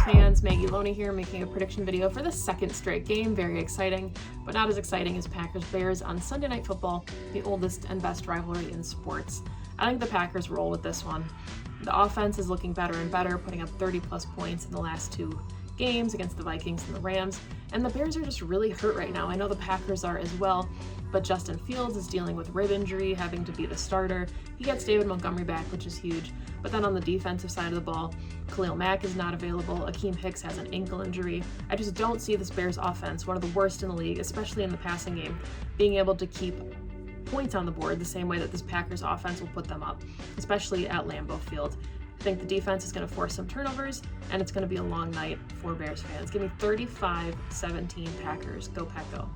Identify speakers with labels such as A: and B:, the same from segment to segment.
A: fans, Maggie Loney here, making a prediction video for the second straight game. Very exciting, but not as exciting as Packers-Bears on Sunday Night Football, the oldest and best rivalry in sports. I think the Packers roll with this one. The offense is looking better and better, putting up 30-plus points in the last two games against the Vikings and the Rams, and the Bears are just really hurt right now. I know the Packers are as well, but Justin Fields is dealing with rib injury, having to be the starter. He gets David Montgomery back, which is huge. But then on the defensive side of the ball, Khalil Mack is not available. Akeem Hicks has an ankle injury. I just don't see this Bears offense, one of the worst in the league, especially in the passing game, being able to keep points on the board the same way that this Packers offense will put them up, especially at Lambeau Field. I think the defense is going to force some turnovers, and it's going to be a long night for Bears fans. Give me 35-17 Packers. Go Pack, go.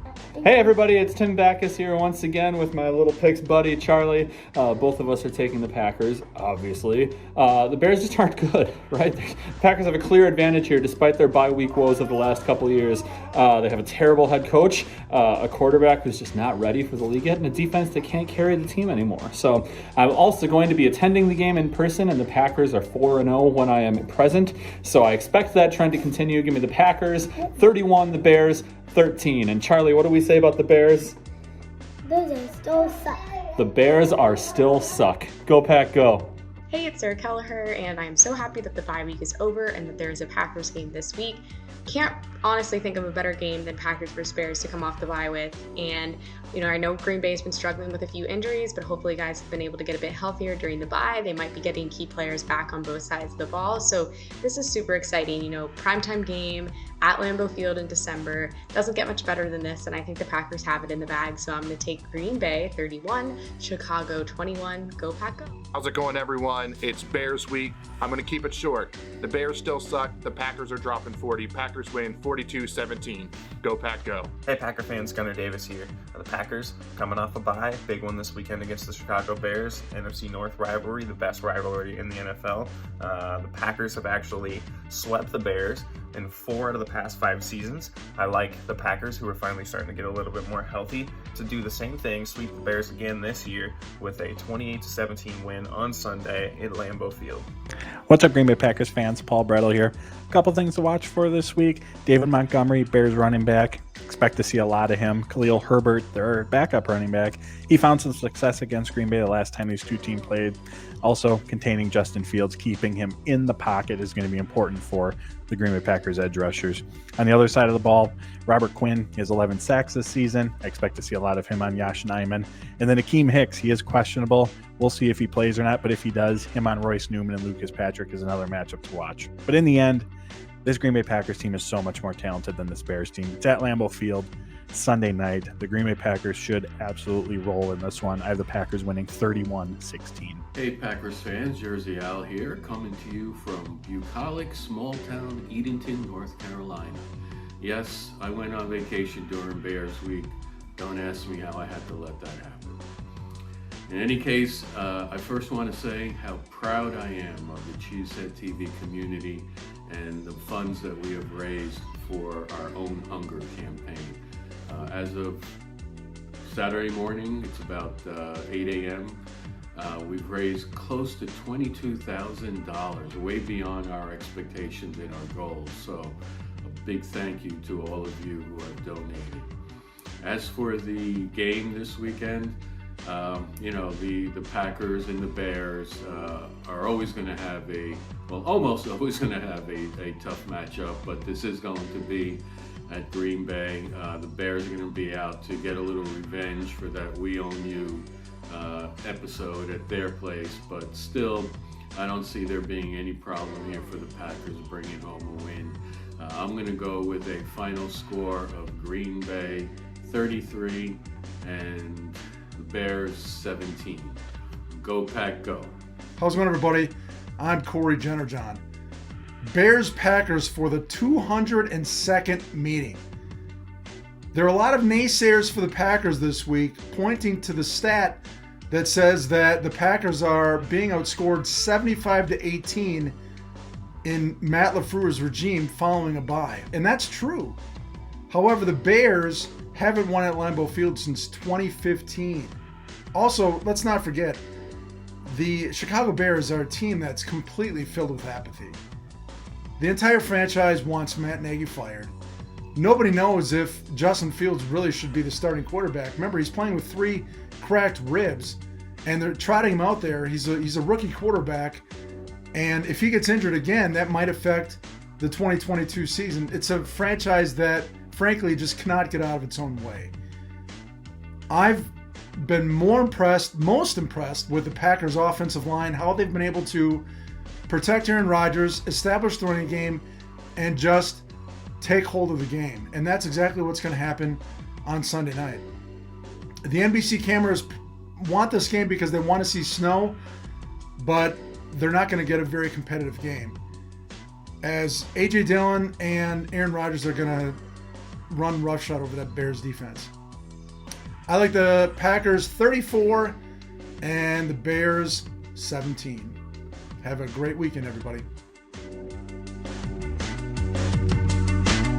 B: Hey everybody, it's Tim Backus here once again with my little picks buddy Charlie. Both of us are taking the Packers, obviously. The Bears just aren't good, right? The Packers have a clear advantage here despite their bye week woes of the last couple of years. They have a terrible head coach, a quarterback who's just not ready for the league yet, and a defense that can't carry the team anymore. So I'm also going to be attending the game in person, and the Packers are 4-0 when I am present. So I expect that trend to continue. Give me the Packers, 31, the Bears, 13. And Charlie, what do we say about the Bears?
C: Those are still suck.
B: The Bears are still suck. Go Pack, go.
D: Hey, it's Sarah Kelleher, and I'm so happy that the bye week is over and that there's a Packers game this week. Can't honestly think of a better game than Packers vs. Bears to come off the bye with. And, I know Green Bay's been struggling with a few injuries, but hopefully guys have been able to get a bit healthier during the bye. They might be getting key players back on both sides of the ball. So this is super exciting. Primetime game at Lambeau Field in December. Doesn't get much better than this, and I think the Packers have it in the bag. So I'm going to take Green Bay 31, Chicago 21. Go Pack, go.
E: How's it going, everyone? It's Bears week. I'm going to keep it short. The Bears still suck. The Packers are dropping 40. Packers win 42-17. Go Pack, go.
F: Hey Packer fans, Gunnar Davis here. The Packers coming off a bye, big one this weekend against the Chicago Bears. NFC North rivalry, the best rivalry in the NFL. The Packers have actually swept the Bears in 4 out of the past 5 seasons. I like the Packers, who are finally starting to get a little bit more healthy, to do the same thing, sweep the Bears again this year with a 28-17 win on Sunday at Lambeau Field.
G: What's up, Green Bay Packers fans? Paul Brettel here. A couple things to watch for this week. David Montgomery, Bears running back. Expect to see a lot of him. Khalil Herbert, their backup running back. He found some success against Green Bay the last time these two teams played. Also, containing Justin Fields, keeping him in the pocket is going to be important for the Green Bay Packers edge rushers. On the other side of the ball, Robert Quinn has 11 sacks this season. I expect to see a lot of him on Yosh Nijman. And then Akeem Hicks, he is questionable. We'll see if he plays or not, but if he does, him on Royce Newman and Lucas Patrick is another matchup to watch. But in the end, this Green Bay Packers team is so much more talented than this Bears team. It's at Lambeau Field Sunday night. The Green Bay Packers should absolutely roll in this one. I have the Packers winning 31-16.
H: Hey Packers fans, Jersey Al here, coming to you from bucolic small town Edenton, North Carolina. Yes, I went on vacation during Bears week. Don't ask me how I had to let that happen. In any case, I first want to say how proud I am of the Cheesehead TV community and the funds that we have raised for our own hunger campaign. As of Saturday morning, it's about 8 a.m., we've raised close to $22,000, way beyond our expectations and our goals. So a big thank you to all of you who have donated. As for the game this weekend, the Packers and the Bears are always going to have almost always going to have a tough matchup, but this is going to be at Green Bay. The Bears are going to be out to get a little revenge for that "We Own You" episode at their place, but still, I don't see there being any problem here for the Packers bringing home a win. I'm going to go with a final score of Green Bay 33 and the Bears 17. Go Pack, go.
I: How's it going, everybody? I'm Corey Jennerjohn. Bears-Packers for the 202nd meeting. There are a lot of naysayers for the Packers this week, pointing to the stat that says that the Packers are being outscored 75-18 in Matt LaFleur's regime following a bye. And that's true. However, the Bears haven't won at Lambeau Field since 2015. Also, let's not forget, the Chicago Bears are a team that's completely filled with apathy. The entire franchise wants Matt Nagy fired. Nobody knows if Justin Fields really should be the starting quarterback. Remember, he's playing with 3 cracked ribs, and they're trotting him out there. He's a rookie quarterback, and if he gets injured again, that might affect the 2022 season. It's a franchise that, frankly, just cannot get out of its own way. I've been most impressed with the Packers' offensive line, how they've been able to protect Aaron Rodgers, establish the running game, and just take hold of the game. And that's exactly what's going to happen on Sunday night. The NBC cameras want this game because they want to see snow, but they're not going to get a very competitive game, as A.J. Dillon and Aaron Rodgers are going to run roughshod over that Bears defense. I like the Packers 34 and the Bears 17. Have a great weekend, everybody.